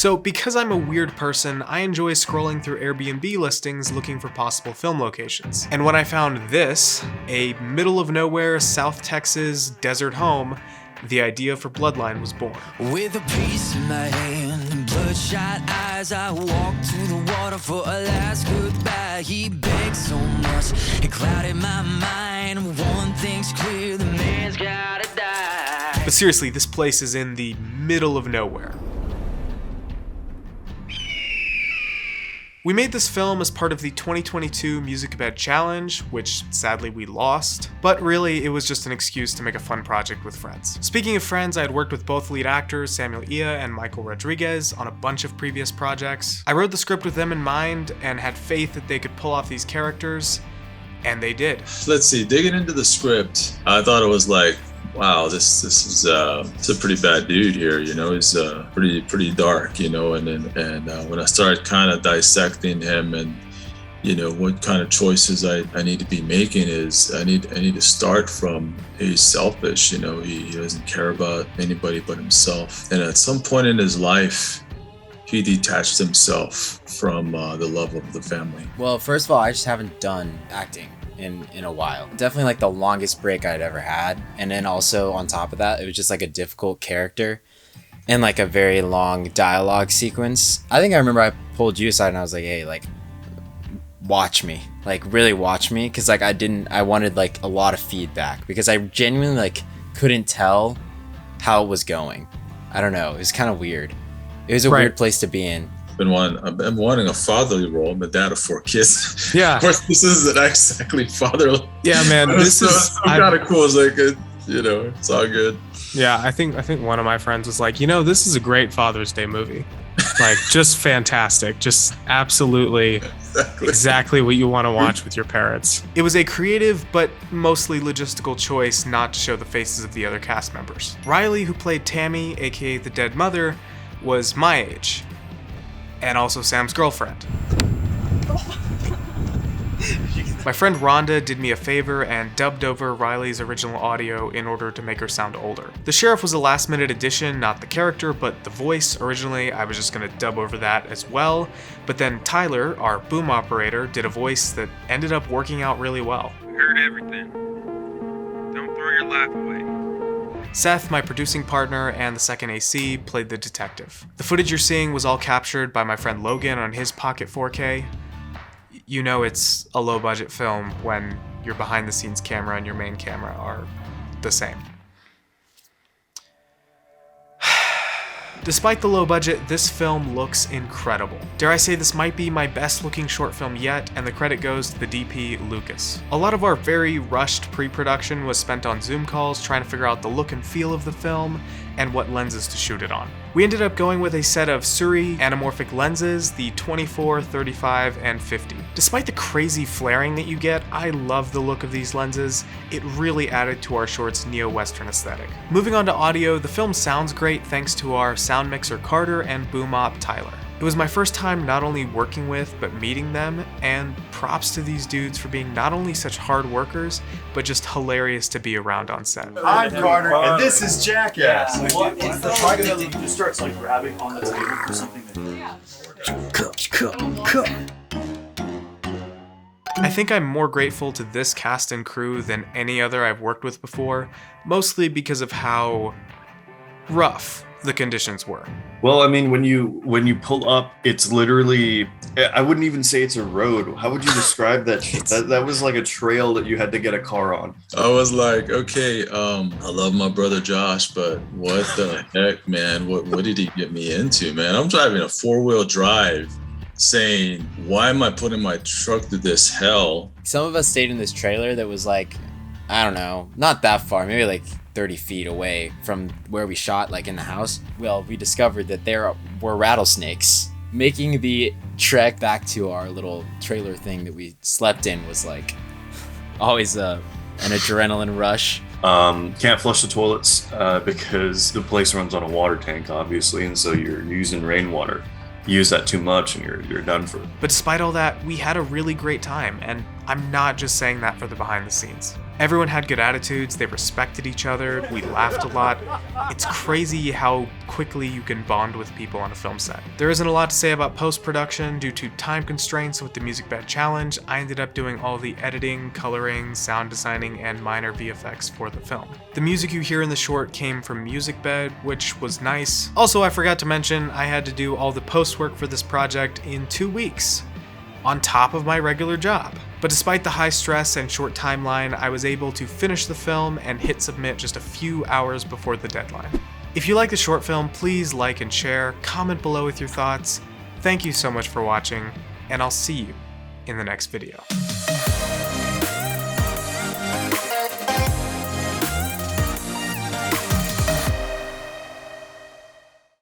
So because I'm a weird person, I enjoy scrolling through Airbnb listings looking for possible film locations. And when I found this, a middle of nowhere South Texas desert home, the idea for Bloodline was born. With a piece in my hand and bloodshot eyes, I walked to the water for a last goodbye. He begged so much, it clouded my mind. One thing's clear, the man's gotta die. But seriously, this place is in the middle of nowhere. We made this film as part of the 2022 Musicabed Challenge, which sadly we lost, but really it was just an excuse to make a fun project with friends. Speaking of friends, I had worked with both lead actors, Samuel Ia and Michael Rodriguez, on a bunch of previous projects. I wrote the script with them in mind and had faith that they could pull off these characters, and they did. Let's see, digging into the script, I thought it was like, wow, this is a pretty bad dude here, you know. He's pretty dark, you know. And when I started kind of dissecting him, and you know what kind of choices I need to be making, is I need to start from he's selfish, you know. He doesn't care about anybody but himself, and at some point in his life, he detached himself from the love of the family. Well, first of all, I just haven't done acting in a while. Definitely like the longest break I'd ever had. And then also on top of that, it was just like a difficult character and like a very long dialogue sequence. I think I remember I pulled you aside and I was like, hey, like watch me, like really watch me. Cause like I wanted like a lot of feedback because I genuinely like couldn't tell how it was going. I don't know. It was kind of weird. It was a weird place to be in. I've been wanting a fatherly role. I'm a dad of 4 kids. Yeah. Of course, this isn't exactly fatherly. Yeah, man. This is kind of cool. It's like, you know, it's all good. Yeah, I think one of my friends was like, you know, this is a great Father's Day movie. Like, just fantastic. Just absolutely exactly what you want to watch with your parents. It was a creative but mostly logistical choice not to show the faces of the other cast members. Riley, who played Tammy, aka the dead mother, was my age. And also Sam's girlfriend. My friend Rhonda did me a favor and dubbed over Riley's original audio in order to make her sound older. The sheriff was a last minute addition, not the character, but the voice. Originally, I was just gonna dub over that as well, but then Tyler, our boom operator, did a voice that ended up working out really well. We heard everything. Don't throw your life away. Seth, my producing partner and the second AC, played the detective. The footage you're seeing was all captured by my friend Logan on his Pocket 4K. You know it's a low-budget film when your behind-the-scenes camera and your main camera are the same. Despite the low budget, this film looks incredible. Dare I say this might be my best looking short film yet, and the credit goes to the DP, Lucas. A lot of our very rushed pre-production was spent on Zoom calls trying to figure out the look and feel of the film and what lenses to shoot it on. We ended up going with a set of Suri anamorphic lenses, the 24, 35, and 50. Despite the crazy flaring that you get, I love the look of these lenses. It really added to our short's neo-western aesthetic. Moving on to audio, the film sounds great thanks to our sound mixer Carter and boom op Tyler. It was my first time not only working with, but meeting them, and props to these dudes for being not only such hard workers, but just hilarious to be around on set. I'm Carter, and this is Jackass. What? It's the target that you just starts like grabbing on the table for something I think I'm more grateful to this cast and crew than any other I've worked with before, mostly because of how rough the conditions were. Well, I mean, when you pull up, it's literally, I wouldn't even say it's a road. How would you describe that? That was like a trail that you had to get a car on. I was like, okay, I love my brother Josh, but what the heck, man? What did he get me into, man? I'm driving a 4-wheel drive saying, why am I putting my truck through this hell? Some of us stayed in this trailer that was like, I don't know, not that far, maybe like 30 feet away from where we shot, like in the house. Well, we discovered that there were rattlesnakes. Making the trek back to our little trailer thing that we slept in was like always an adrenaline rush. Can't flush the toilets because the place runs on a water tank, obviously, and so you're using rainwater. You use that too much and you're done for. But despite all that, we had a really great time, and I'm not just saying that for the behind the scenes. Everyone had good attitudes, they respected each other, we laughed a lot. It's crazy how quickly you can bond with people on a film set. There isn't a lot to say about post-production due to time constraints with the Music Bed Challenge. I ended up doing all the editing, coloring, sound designing, and minor VFX for the film. The music you hear in the short came from Music Bed, which was nice. Also, I forgot to mention, I had to do all the post work for this project in 2 weeks, on top of my regular job. But despite the high stress and short timeline, I was able to finish the film and hit submit just a few hours before the deadline. If you like the short film, please like and share, comment below with your thoughts. Thank you so much for watching, and I'll see you in the next video.